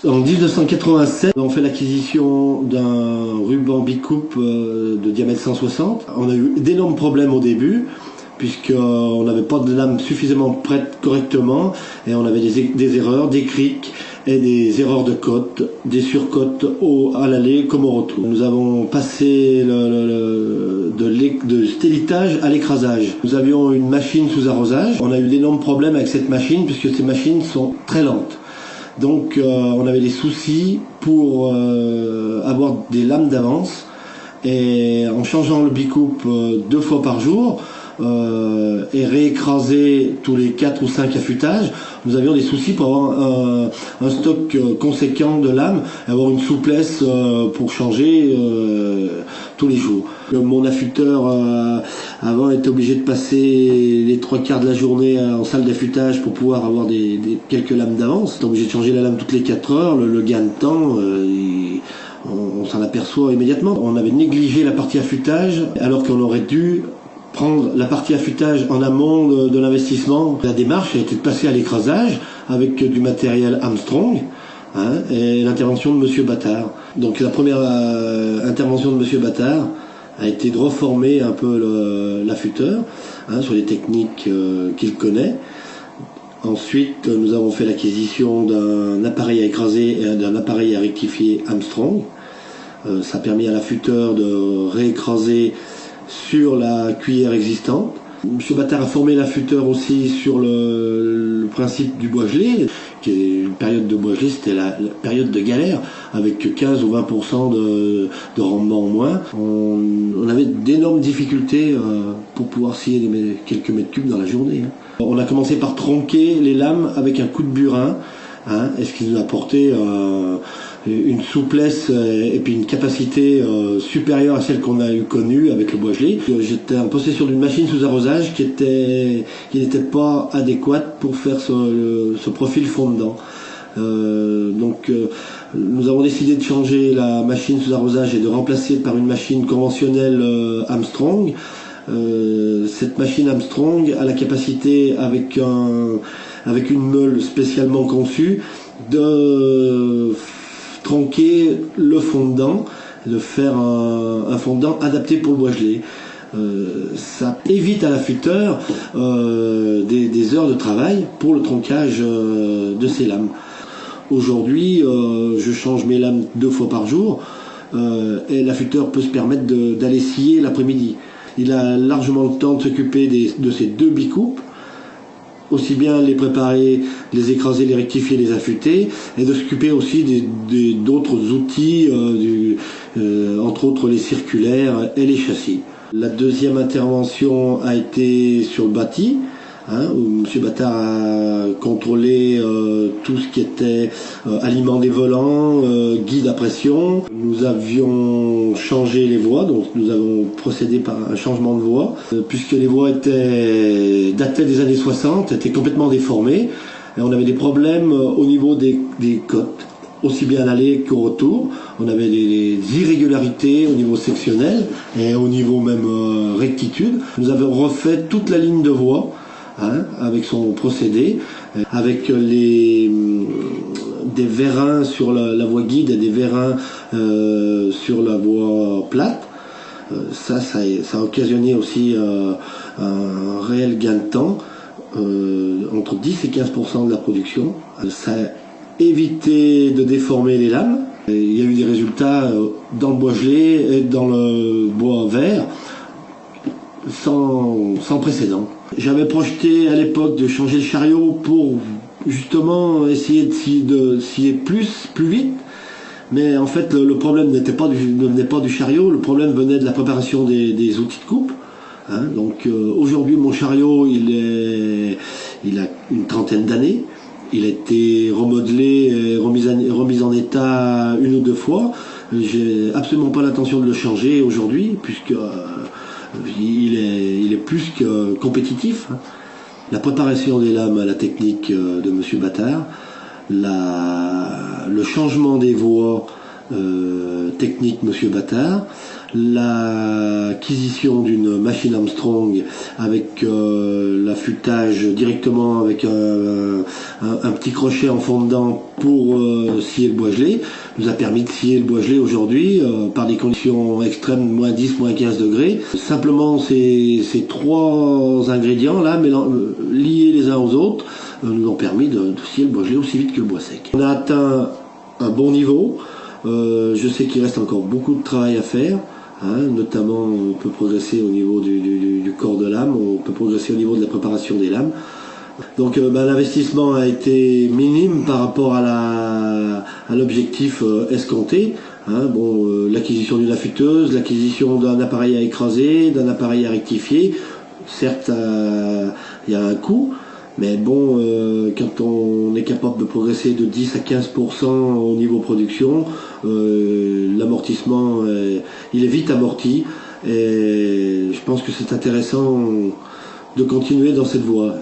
En 1987, on fait l'acquisition d'un ruban bicoupe de diamètre 160. On a eu d'énormes problèmes au début, puisqu'on n'avait pas de lame suffisamment prête correctement, et on avait des erreurs, des crics et des erreurs de cote, des surcotes à l'aller comme au retour. Nous avons passé de stélitage à l'écrasage. Nous avions une machine sous arrosage. On a eu d'énormes problèmes avec cette machine, puisque ces machines sont très lentes. Donc on avait des soucis pour avoir des lames d'avance, et en changeant le bicoupe 2 fois par jour et réécraser tous les 4 ou 5 affûtages, nous avions des soucis pour avoir un stock conséquent de lames et avoir une souplesse pour changer tous les jours. Mon affûteur avant était obligé de passer les 3/4 de la journée en salle d'affûtage pour pouvoir avoir quelques lames d'avance. Il était obligé de changer la lame toutes les 4 heures, le gain de temps, on s'en aperçoit immédiatement. On avait négligé la partie affûtage alors qu'on aurait dû prendre la partie affûtage en amont de l'investissement. La démarche a été de passer à l'écrasage avec du matériel Armstrong, et l'intervention de Monsieur Battard. Donc la première intervention de Monsieur Battard a été de reformer un peu l'affûteur sur les techniques qu'il connaît. Ensuite, nous avons fait l'acquisition d'un appareil à écraser et d'un appareil à rectifier Armstrong. Ça a permis à l'affûteur de réécraser sur la cuillère existante. Monsieur Battard a formé l'affûteur aussi sur le principe du bois gelé, qui est une période de bois gelé, c'était la période de galère, avec 15 ou 20% de rendement en moins. On avait d'énormes difficultés pour pouvoir scier quelques mètres cubes dans la journée. On a commencé par tronquer les lames avec un coup de burin, et ce qui nous a apporté une souplesse et puis une capacité supérieure à celle qu'on a connue avec le bois gelé. J'étais en possession d'une machine sous arrosage qui n'était pas adéquate pour faire ce profil fondant. Donc nous avons décidé de changer la machine sous arrosage et de remplacer par une machine conventionnelle Armstrong. Cette machine Armstrong a la capacité, avec une meule spécialement conçue, de tronquer le fondant, de faire un fondant adapté pour le bois gelé. Ça évite à l'affûteur des heures de travail pour le tronquage de ses lames. Aujourd'hui, je change mes lames 2 fois par jour, et l'affûteur peut se permettre d'aller scier l'après-midi. Il a largement le temps de s'occuper de ces 2 bicoupes, aussi bien les préparer, les écraser, les rectifier, les affûter, et de s'occuper aussi d'autres outils, entre autres les circulaires et les châssis. La deuxième intervention a été sur le bâti, où M. Battard a contrôlé tout ce qui était aliment des volants, guide à pression. Nous avions changé les voies, donc nous avons procédé par un changement de voie, puisque les voies dataient des années 60, étaient complètement déformées, et on avait des problèmes au niveau des côtes, aussi bien à l'aller qu'au retour. On avait des irrégularités au niveau sectionnel et au niveau même rectitude. Nous avons refait toute la ligne de voie, avec son procédé, avec des vérins sur la voie guide et des vérins sur la voie plate. Ça a occasionné aussi un réel gain de temps, entre 10 et 15% de la production. Ça a évité de déformer les lames. Il y a eu des résultats dans le bois gelé et dans le bois vert sans précédent. J'avais projeté à l'époque de changer le chariot pour justement essayer de scier plus vite, mais en fait le problème ne venait pas du chariot, le problème venait de la préparation des outils de coupe. Donc aujourd'hui mon chariot il a une trentaine d'années, il a été remodelé et remis en état 1 ou 2 fois. J'ai absolument pas l'intention de le changer aujourd'hui, puisque il est plus que compétitif. La préparation des lames à la technique de M. Battard, le changement des voies technique Monsieur Battard, l'acquisition d'une machine Armstrong avec l'affûtage directement avec un petit crochet en fond de dent pour scier le bois gelé, nous a permis de scier le bois gelé aujourd'hui par des conditions extrêmes, moins 10, moins 15 degrés. Simplement ces trois ingrédients là, liés les uns aux autres, nous ont permis de scier le bois gelé aussi vite que le bois sec. On a atteint un bon niveau. Je sais qu'il reste encore beaucoup de travail à faire, notamment on peut progresser au niveau du corps de lame, on peut progresser au niveau de la préparation des lames. Donc l'investissement a été minime par rapport à l'objectif escompté. L'acquisition d'une affûteuse, l'acquisition d'un appareil à écraser, d'un appareil à rectifier, certes il y a un coût. Mais bon, quand on est capable de progresser de 10 à 15% au niveau production, l'amortissement, il est vite amorti. Et je pense que c'est intéressant de continuer dans cette voie.